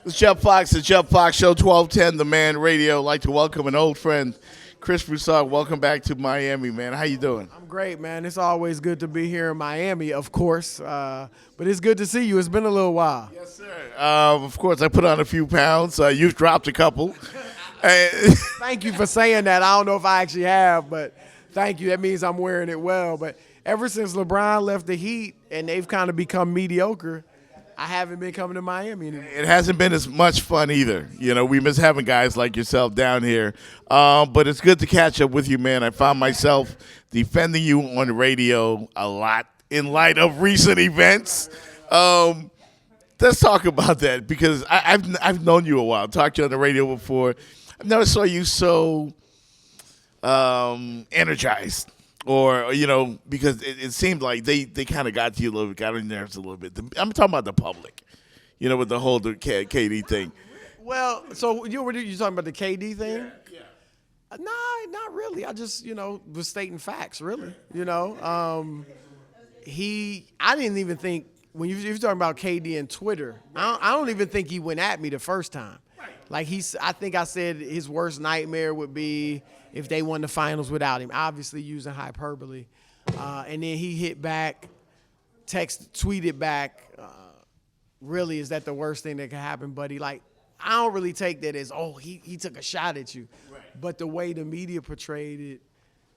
It's Jeff Fox, the Jeff Fox Show, 1210, The Man Radio. I'd like to welcome an old friend, Chris Broussard. Welcome back to Miami, man. How you doing? I'm great, man. It's always good to be here in Miami, of course. But it's good to see you. It's been a little while. Yes, sir. Of course, I put on a few pounds. You've dropped a couple. Thank you for saying that. I don't know if I actually have, but thank you. That means I'm wearing it well. But ever since LeBron left the Heat and they've kind of become mediocre, I haven't been coming to Miami anymore. It hasn't been as much fun either. You know, we miss having guys like yourself down here. But it's good to catch up with you, man. I found myself defending you on the radio a lot in light of recent events. Let's talk about that because I've known you a while. Talked to you on the radio before. I never saw you so energized. Or, you know, because it seemed like they kind of got to you a little bit, got on your nerves a little bit. I'm talking about the public, you know, with the whole KD thing. Well, so you talking about the KD thing? Yeah. Nah, not really. I just, was stating facts, really. I didn't even think, when you're talking about KD and Twitter, I don't even think he went at me the first time. Right. Like, I think I said his worst nightmare would be if they won the finals without him, obviously using hyperbole. And then he hit back, tweeted back, really, is that the worst thing that could happen, buddy? Like, I don't really take that as, he took a shot at you. Right. But the way the media portrayed it,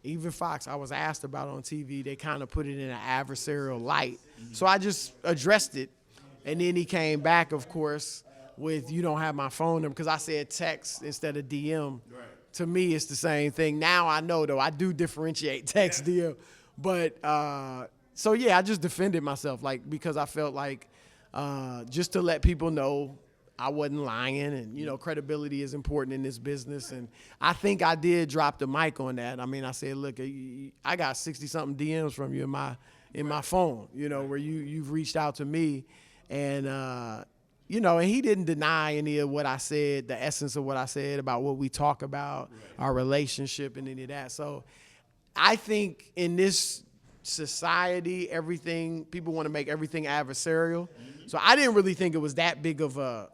even Fox, I was asked about on TV, they kind of put it in an adversarial light. Mm-hmm. So I just addressed it. And then he came back, of course, with, you don't have my phone number, because I said text instead of DM. Right. To me, it's the same thing. Now I know, though. I do differentiate text, DM. But, so, yeah, I just defended myself, because I felt like just to let people know I wasn't lying. And, credibility is important in this business. And I think I did drop the mic on that. I mean, I said, look, I got 60-something DMs from you in my phone, where you've reached out to me. And, and he didn't deny any of what I said, the essence of what I said about what we talk about, our relationship and any of that. So I think in this society, people want to make everything adversarial. Mm-hmm. So I didn't really think it was that big of a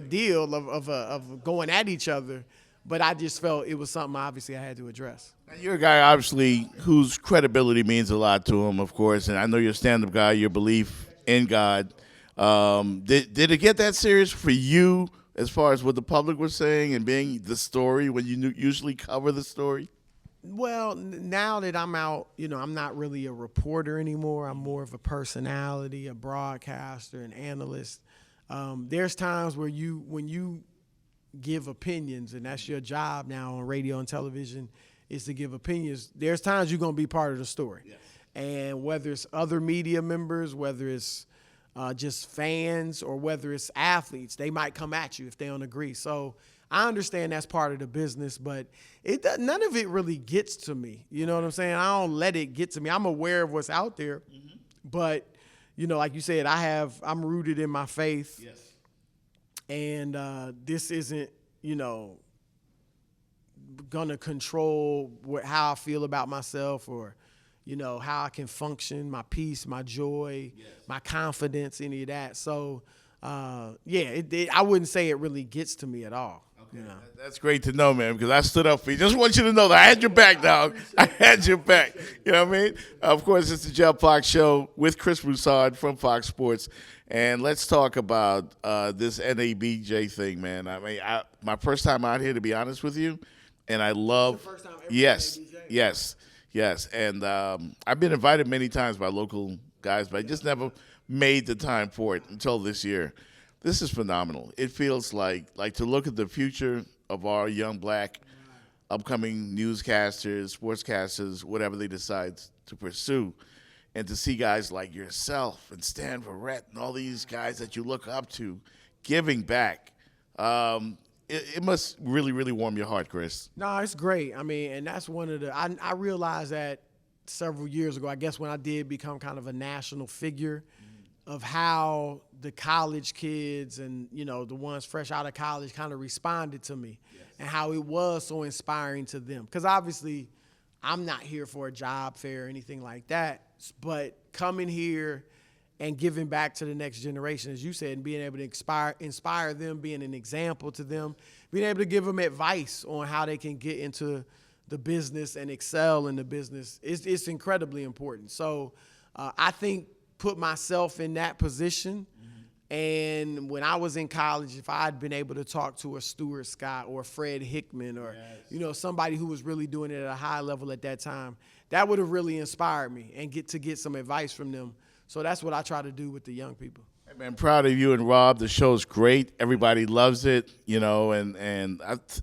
deal of going at each other. But I just felt it was something obviously I had to address. You're a guy, obviously, whose credibility means a lot to him, of course. And I know you're a stand-up guy, your belief in God. Did it get that serious for you as far as what the public was saying and being the story when you usually cover the story? Well, now that I'm out, I'm not really a reporter anymore. I'm more of a personality, a broadcaster, an analyst. There's times where when you give opinions, and that's your job now on radio and television, is to give opinions. There's times you're going to be part of the story. Yes. And whether it's other media members, whether it's just fans, or whether it's athletes, they might come at you if they don't agree. So I understand that's part of the business, but none of it really gets to me. You know what I'm saying? I don't let it get to me. I'm aware of what's out there, mm-hmm. But like you said, I'm rooted in my faith. Yes. And this isn't, gonna control how I feel about myself, or how I can function, my peace, my joy, yes. My confidence, any of that. So, I wouldn't say it really gets to me at all. Okay. That's great to know, man, because I stood up for you. Just want you to know that I had your back, dog. I had your back. You know what I mean? Of course, it's the Jeff Fox Show with Chris Broussard from Fox Sports. And let's talk about this NABJ thing, man. I mean, my first time out here, to be honest with you, and I love – first time ever Yes. And I've been invited many times by local guys, but I just never made the time for it until this year. This is phenomenal. It feels like to look at the future of our young black upcoming newscasters, sportscasters, whatever they decide to pursue, and to see guys like yourself and Stan Verrett and all these guys that you look up to giving back. It must really, really warm your heart, Chris. No, it's great. I mean, and that's one of the – I realized that several years ago, I guess when I did become kind of a national figure, of how the college kids and, the ones fresh out of college kind of responded to me. Yes. And how it was so inspiring to them. Because obviously I'm not here for a job fair or anything like that, but coming here and giving back to the next generation, as you said, and being able to inspire them, being an example to them, being able to give them advice on how they can get into the business and excel in the business. It's incredibly important. So I think put myself in that position. And when I was in college, if I had been able to talk to a Stuart Scott or Fred Hickman or, somebody who was really doing it at a high level at that time, that would have really inspired me and get some advice from them. So that's what I try to do with the young people. Hey, man, proud of you and Rob. The show's great. Everybody loves it, and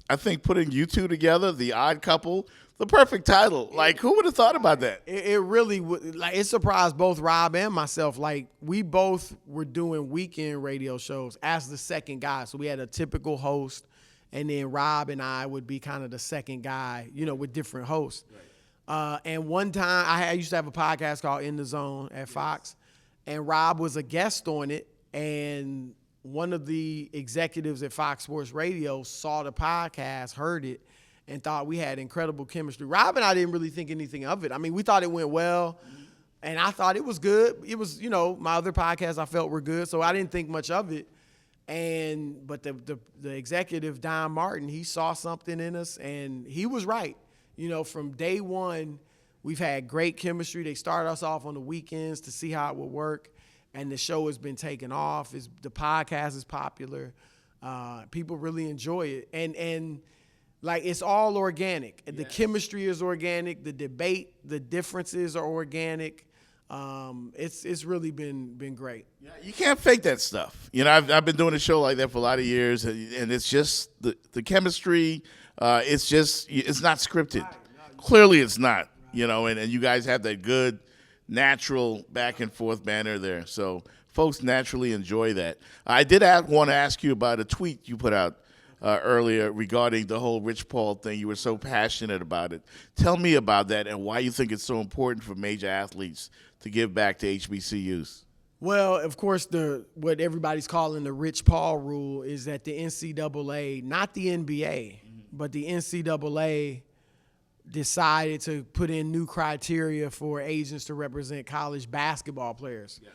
I think putting you two together, the odd couple, the perfect title. Like, who would have thought about that? It really would. Like, it surprised both Rob and myself. Like, we both were doing weekend radio shows as the second guy. So we had a typical host, and then Rob and I would be kind of the second guy, with different hosts. Right. And one time, I used to have a podcast called In the Zone at Fox, and Rob was a guest on it, and one of the executives at Fox Sports Radio saw the podcast, heard it, and thought we had incredible chemistry. Rob and I didn't really think anything of it. I mean, we thought it went well, and I thought it was good. It was, my other podcasts I felt were good, so I didn't think much of it. But the executive, Don Martin, he saw something in us, and he was right. From day one, we've had great chemistry. They started us off on the weekends to see how it would work, and the show has been taken off. The podcast is popular. People really enjoy it, and like, it's all organic. Yes. The chemistry is organic. The debate, the differences are organic. It's really been great. Yeah, you can't fake that stuff. I've been doing a show like that for a lot of years, and it's just the chemistry. It's not scripted. Right. No, clearly, it's not. And you guys have that good, natural back and forth banner there. So folks naturally enjoy that. I did want to ask you about a tweet you put out earlier regarding the whole Rich Paul thing. You were so passionate about it. Tell me about that and why you think it's so important for major athletes to give back to HBCUs. Well, of course, what everybody's calling the Rich Paul rule is that the NCAA, not the NBA, but the NCAA decided to put in new criteria for agents to represent college basketball players. Yes.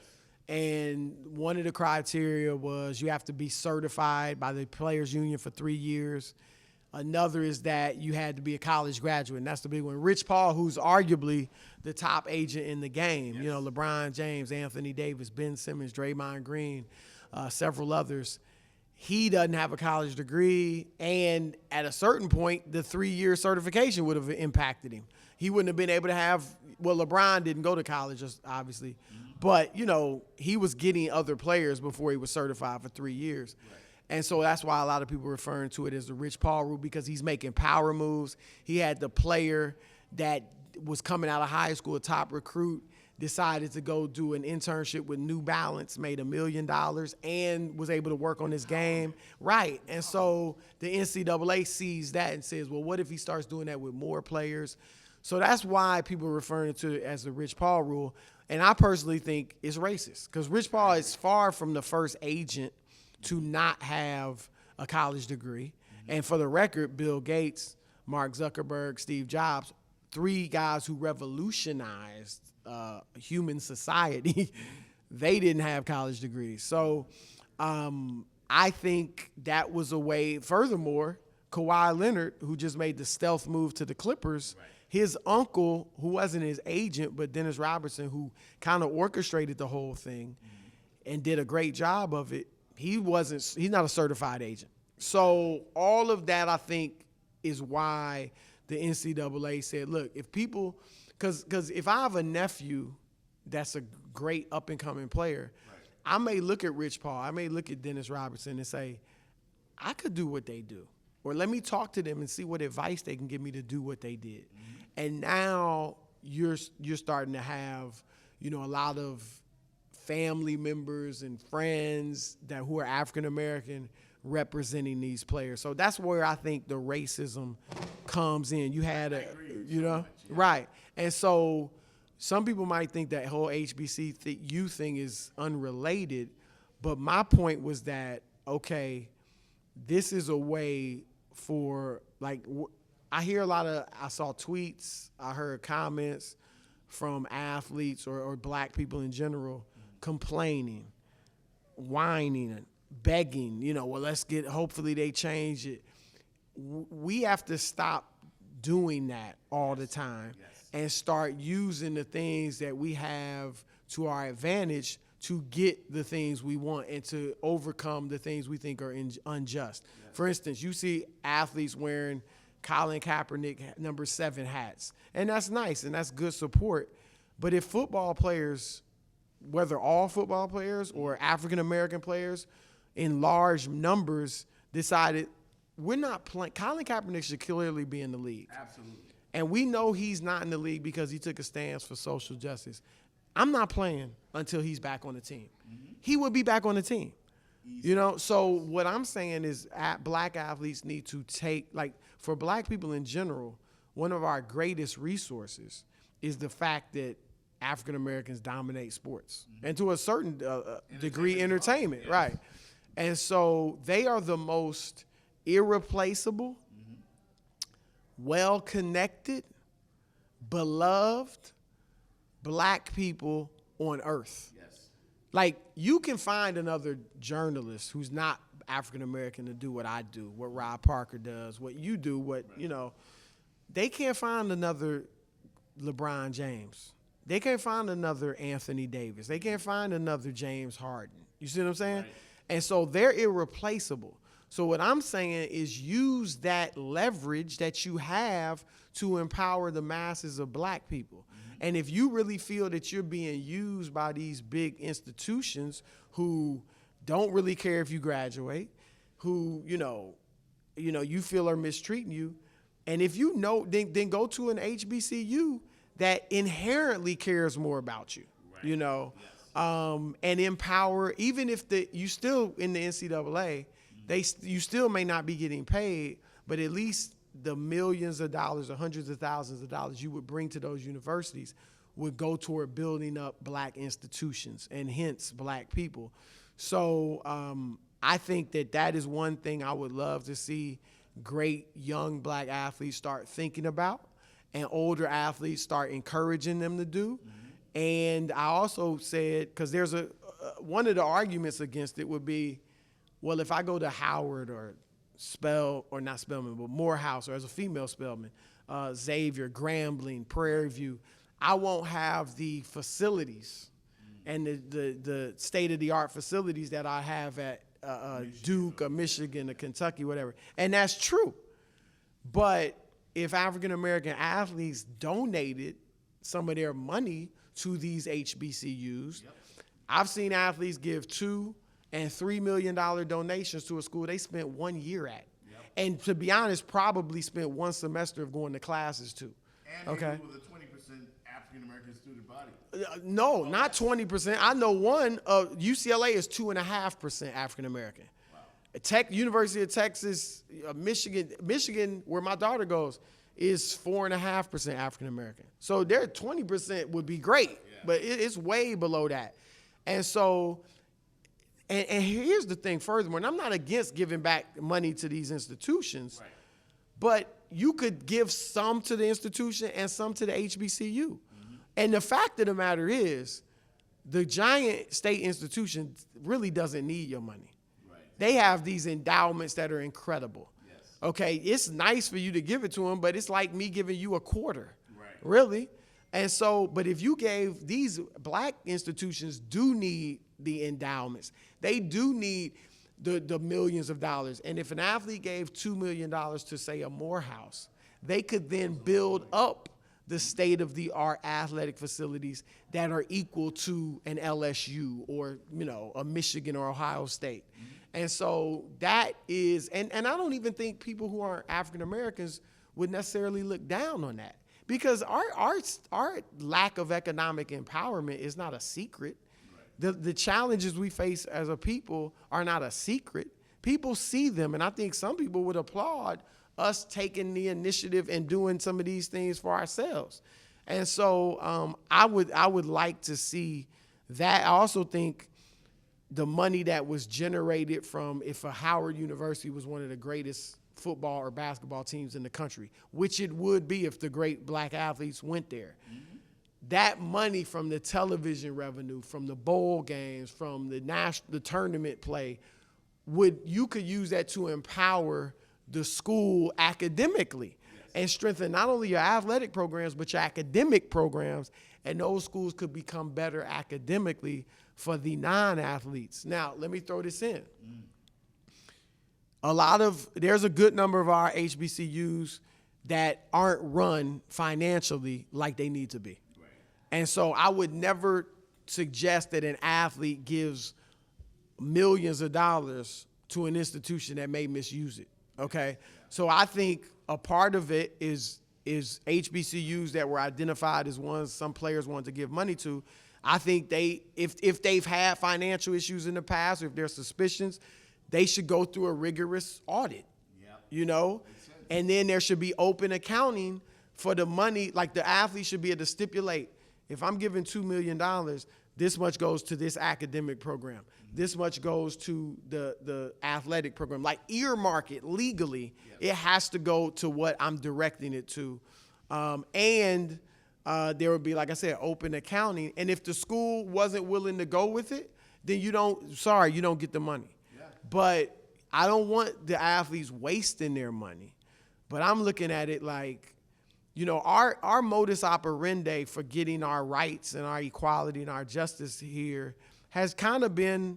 And one of the criteria was you have to be certified by the Players Union for 3 years. Another is that you had to be a college graduate, and that's the big one. Rich Paul, who's arguably the top agent in the game, yes. LeBron James, Anthony Davis, Ben Simmons, Draymond Green, several others, he doesn't have a college degree, and at a certain point, the 3-year certification would have impacted him. He wouldn't have been able to have – well, LeBron didn't go to college, obviously, but, he was getting other players before he was certified for 3 years. Right. And so that's why a lot of people are referring to it as the Rich Paul rule, because he's making power moves. He had the player that was coming out of high school, a top recruit, decided to go do an internship with New Balance, made $1 million, and was able to work on his game. Right. And so the NCAA sees that and says, well, what if he starts doing that with more players? So that's why people are referring to it as the Rich Paul rule. And I personally think it's racist, because Rich Paul is far from the first agent to not have a college degree. And for the record, Bill Gates, Mark Zuckerberg, Steve Jobs, 3 guys who revolutionized human society, they didn't have college degrees. So I think that was a way. Furthermore, Kawhi Leonard, who just made the stealth move to the Clippers, right. His uncle, who wasn't his agent, but Dennis Robertson, who kind of orchestrated the whole thing and did a great job of it, he's not a certified agent. So all of that, I think, is why the NCAA said, look, if people, because if I have a nephew that's a great up-and-coming player, right. I may look at Rich Paul, I may look at Dennis Robertson and say, I could do what they do. Or let me talk to them and see what advice they can give me to do what they did. Mm-hmm. And now you're starting to have, a lot of family members and friends who are African-American representing these players. So that's where I think the racism comes in. You had right. And so some people might think that whole HBCU thing is unrelated, but my point was that, okay, this is a way for, like, I saw tweets, I heard comments from athletes or black people in general complaining, whining, and begging, well, hopefully they change it. We have to stop doing that all the time and start using the things that we have to our advantage to get the things we want and to overcome the things we think are unjust. For instance, you see athletes wearing Colin Kaepernick number 7 hats, and that's nice and that's good support. But if football players, whether all football players or African-American players in large numbers decided we're not playing, Colin Kaepernick should clearly be in the league. Absolutely. And we know he's not in the league because he took a stance for social justice. I'm not playing until he's back on the team. Mm-hmm. He would be back on the team. Easy. So what I'm saying is black athletes need to take, for black people in general, one of our greatest resources is the fact that African Americans dominate sports and to a certain degree entertainment, right? And so they are the most irreplaceable, well-connected, beloved black people on earth. Yes. You can find another journalist who's not African American to do what I do, what Rob Parker does, what you do, they can't find another LeBron James. They can't find another Anthony Davis. They can't find another James Harden. You see what I'm saying? Right. And so they're irreplaceable. So what I'm saying is use that leverage that you have to empower the masses of black people. Mm-hmm. And if you really feel that you're being used by these big institutions who don't really care if you graduate, who, you feel are mistreating you, and if you know, then go to an HBCU that inherently cares more about you, right. And empower, even if you still in the NCAA, you still may not be getting paid, but at least the millions of dollars or hundreds of thousands of dollars you would bring to those universities would go toward building up black institutions and hence black people. So I think that is one thing I would love to see great young black athletes start thinking about and older athletes start encouraging them to do. Mm-hmm. And I also said, because there's one of the arguments against it would be, well, if I go to Howard or not Spelman, but Morehouse, or as a female Spelman, Xavier, Grambling, Prairie View, I won't have the facilities and the state-of-the-art facilities that I have at Duke or Michigan or Kentucky, whatever. And that's true. But if African-American athletes donated some of their money to these HBCUs, I've seen athletes give $2 and $3 million donations to a school they spent 1 year at. And to be honest, probably spent one semester of going to classes too. And with a 20% African-American student body. No, not 20%. I know one, UCLA is 2.5% African-American. Wow. University of Texas, Michigan, where my daughter goes, is 4.5% African-American. So their 20% would be great, but it's way below that. And so, and here's the thing furthermore, and I'm not against giving back money to these institutions, right. But you could give some to the institution and some to the HBCU. Mm-hmm. And the fact of the matter is, the giant state institution really doesn't need your money. Right. They have these endowments that are incredible. Yes. Okay, it's nice for you to give it to them, but it's like me giving you a quarter, right. Really. And so, but if you gave, these black institutions do need the endowments. They do need the millions of dollars. And if an athlete gave $2 million to, say, a Morehouse, they could then build up the state-of-the-art athletic facilities that are equal to an LSU or, a Michigan or Ohio State. Mm-hmm. And so that is, and I don't even think people who aren't African Americans would necessarily look down on that, because our lack of economic empowerment is not a secret. The challenges we face as a people are not a secret. People see them, and I think some people would applaud us taking the initiative and doing some of these things for ourselves. And so I would like to see that. I also think the money that was generated from, if a Howard University was one of the greatest football or basketball teams in the country, which it would be if the great black athletes went there, mm-hmm. that money from the television revenue, from the bowl games, from the tournament play, you could use that to empower the school academically and strengthen not only your athletic programs, but your academic programs, and those schools could become better academically for the non-athletes. Now, let me throw this in. There's a good number of our HBCUs that aren't run financially like they need to be. Right. And so I would never suggest that an athlete gives millions of dollars to an institution that may misuse it, okay? So I think a part of it is HBCUs that were identified as ones some players wanted to give money to. I think if they've had financial issues in the past, or if there's suspicions, they should go through a rigorous audit, you know? And then there should be open accounting for the money. Like, the athlete should be able to stipulate, if I'm giving $2 million, this much goes to this academic program. This much goes to the athletic program. Like, earmark it legally. It has to go to what I'm directing it to. And there would be, like I said, open accounting. And if the school wasn't willing to go with it, then you don't get the money. Yeah. But I don't want the athletes wasting their money. But I'm looking at it like, you know, our modus operandi for getting our rights and our equality and our justice here has kind of been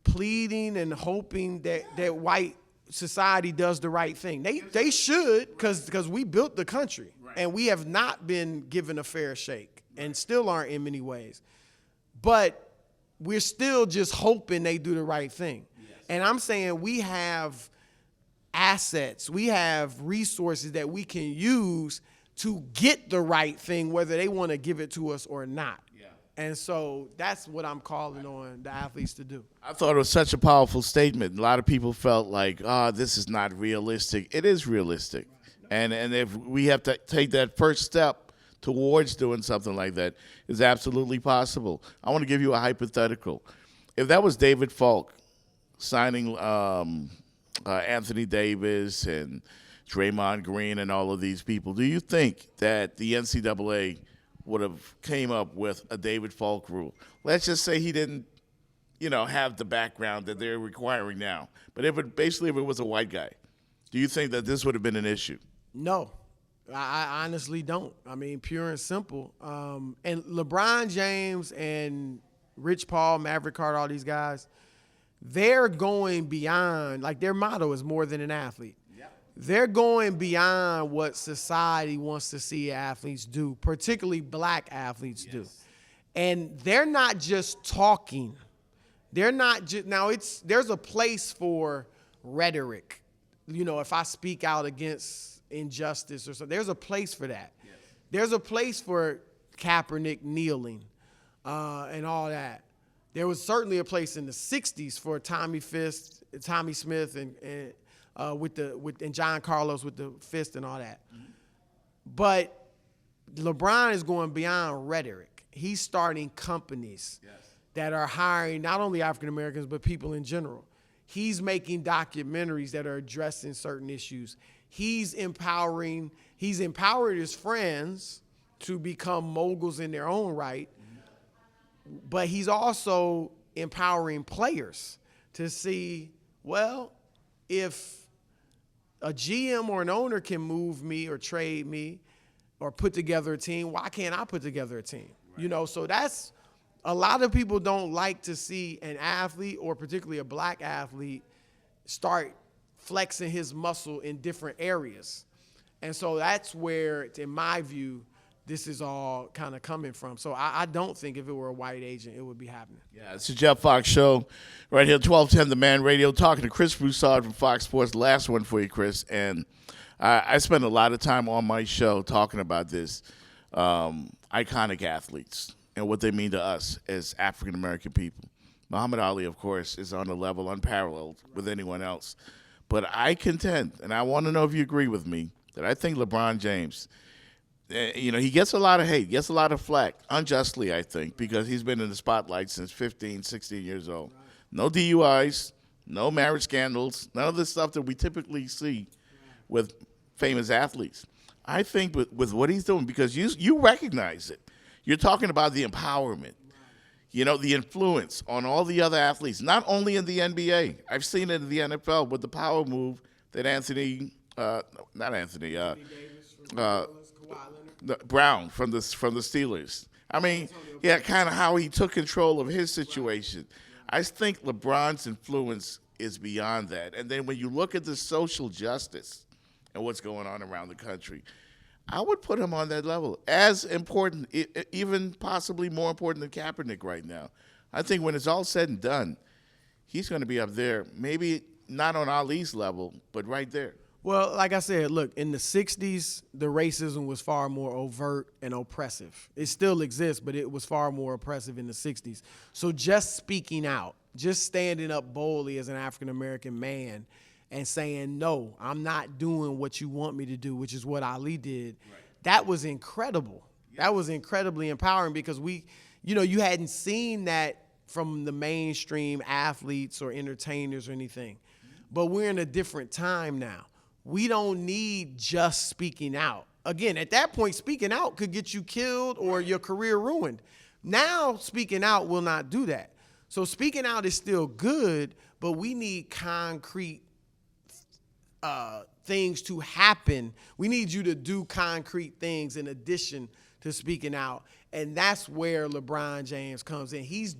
pleading and hoping that white society does the right thing. They should, because we built the country, and we have not been given a fair shake, and still aren't in many ways. But we're still just hoping they do the right thing. Yes. And I'm saying we have assets, we have resources that we can use to get the right thing, whether they want to give it to us or not. Yeah. And so that's what I'm calling on the athletes to do. I thought it was such a powerful statement. A lot of people felt like, this is not realistic. It is realistic. And if we have to take that first step towards doing something like that, it's absolutely possible. I want to give you a hypothetical. If that was David Falk signing Anthony Davis and Draymond Green and all of these people, do you think that the NCAA would have came up with a David Falk rule? Let's just say he didn't, have the background that they're requiring now. But if it was a white guy, do you think that this would have been an issue? No, I honestly don't. I mean, pure and simple. And LeBron James and Rich Paul, Maverick Carter, all these guys, they're going beyond, like, their motto is more than an athlete. Yep. They're going beyond what society wants to see athletes do, particularly black athletes do. And they're not just talking. They're not just, there's a place for rhetoric. If I speak out against injustice or something, there's a place for that. Yes. There's a place for Kaepernick kneeling and all that. There was certainly a place in the '60s for Tommy Smith, and John Carlos with the fist and all that. Mm-hmm. But LeBron is going beyond rhetoric. He's starting companies that are hiring not only African Americans but people in general. He's making documentaries that are addressing certain issues. He's empowered his friends to become moguls in their own right. But he's also empowering players to see, well, if a GM or an owner can move me or trade me or put together a team, why can't I put together a team? Right. So that's, a lot of people don't like to see an athlete, or particularly a black athlete, start flexing his muscle in different areas. And so that's where, in my view, this is all kind of coming from. So I don't think if it were a white agent, it would be happening. Yeah, it's the Jeff Fox Show right here, 1210 The Man Radio, talking to Chris Broussard from Fox Sports. Last one for you, Chris. And I spend a lot of time on my show talking about this, iconic athletes and what they mean to us as African-American people. Muhammad Ali, of course, is on a level unparalleled with anyone else. But I contend, and I want to know if you agree with me, that I think LeBron James, he gets a lot of hate, gets a lot of flack, unjustly, I think, because he's been in the spotlight since 15, 16 years old. No DUIs, no marriage scandals, none of the stuff that we typically see with famous athletes. I think with what he's doing, because you recognize it. You're talking about the empowerment, the influence on all the other athletes, not only in the NBA. I've seen it in the NFL with the power move that Brown from the Steelers. I mean, yeah, kind of how he took control of his situation. I think LeBron's influence is beyond that. And then when you look at the social justice and what's going on around the country, I would put him on that level. As important, even possibly more important than Kaepernick right now. I think when it's all said and done, he's going to be up there, maybe not on Ali's level, but right there. Well, like I said, look, in the 60s, the racism was far more overt and oppressive. It still exists, but it was far more oppressive in the 60s. So just speaking out, just standing up boldly as an African-American man and saying, no, I'm not doing what you want me to do, which is what Ali did, right. That was incredible. Yes. That was incredibly empowering because you hadn't seen that from the mainstream athletes or entertainers or anything. Mm-hmm. But we're in a different time now. We don't need just speaking out. Again, at that point, speaking out could get you killed or your career ruined. Now, speaking out will not do that. So speaking out is still good, but we need concrete things to happen. We need you to do concrete things in addition to speaking out. And that's where LeBron James comes in. He's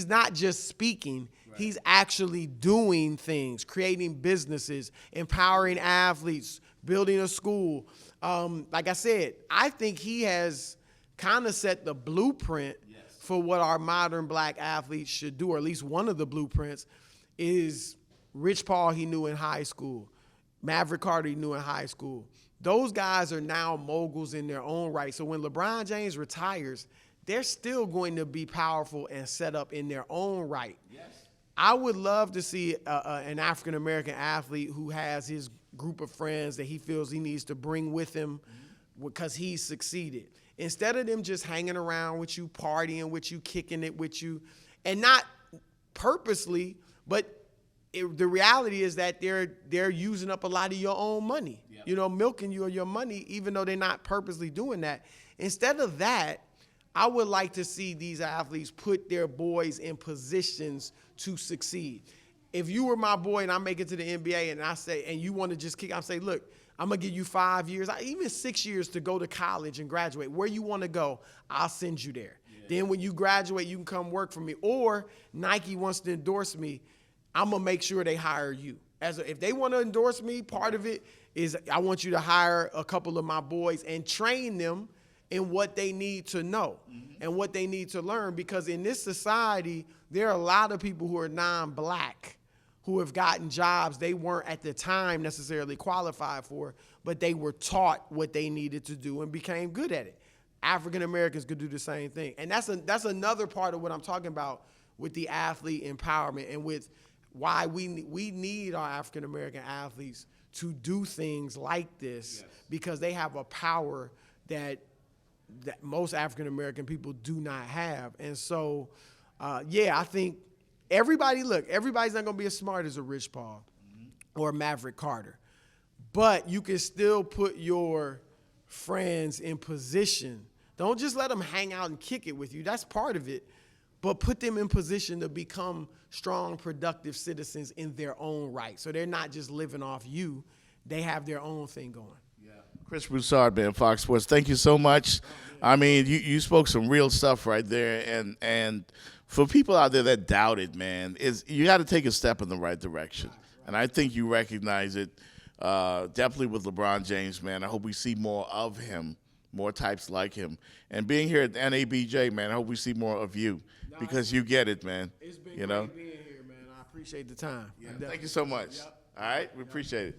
not just speaking, right. He's actually doing things, creating businesses, empowering athletes, building a school. Like I said, I think he has kind of set the blueprint for what our modern black athletes should do, or at least one of the blueprints is Rich Paul he knew in high school, Maverick Carter he knew in high school. Those guys are now moguls in their own right. So when LeBron James retires, they're still going to be powerful and set up in their own right. Yes. I would love to see an African-American athlete who has his group of friends that he feels he needs to bring with him because he's succeeded. Instead of them just hanging around with you, partying with you, kicking it with you, and not purposely, but the reality is that they're using up a lot of your own money, milking you of your money, even though they're not purposely doing that. Instead of that, I would like to see these athletes put their boys in positions to succeed. If you were my boy and I make it to the NBA and you want to just kick, I say, look, I'm going to give you 5 years, even 6 years to go to college and graduate. Where you want to go, I'll send you there. Yeah. Then when you graduate, you can come work for me. Or Nike wants to endorse me, I'm going to make sure they hire you. If they want to endorse me, part of it is I want you to hire a couple of my boys and train them in what they need to know and what they need to learn. Because in this society, there are a lot of people who are non-black who have gotten jobs they weren't at the time necessarily qualified for, but they were taught what they needed to do and became good at it. African Americans could do the same thing. And that's another part of what I'm talking about with the athlete empowerment and with why we need our African American athletes to do things like this, because they have a power that most African American people do not have. And so, I think everybody's not going to be as smart as a Rich Paul or Maverick Carter, but you can still put your friends in position. Don't just let them hang out and kick it with you. That's part of it. But put them in position to become strong, productive citizens in their own right. So they're not just living off you. They have their own thing going. Yeah. Chris Broussard, man, Fox Sports, thank you so much. I mean, you spoke some real stuff right there. And for people out there that doubt it, man, you got to take a step in the right direction. And I think you recognize it definitely with LeBron James, man. I hope we see more of him, more types like him. And being here at NABJ, man, I hope we see more of you. Because you get it, man. It's been great being here, man. I appreciate the time. Yeah, thank you so much. Yep. All right, we appreciate it.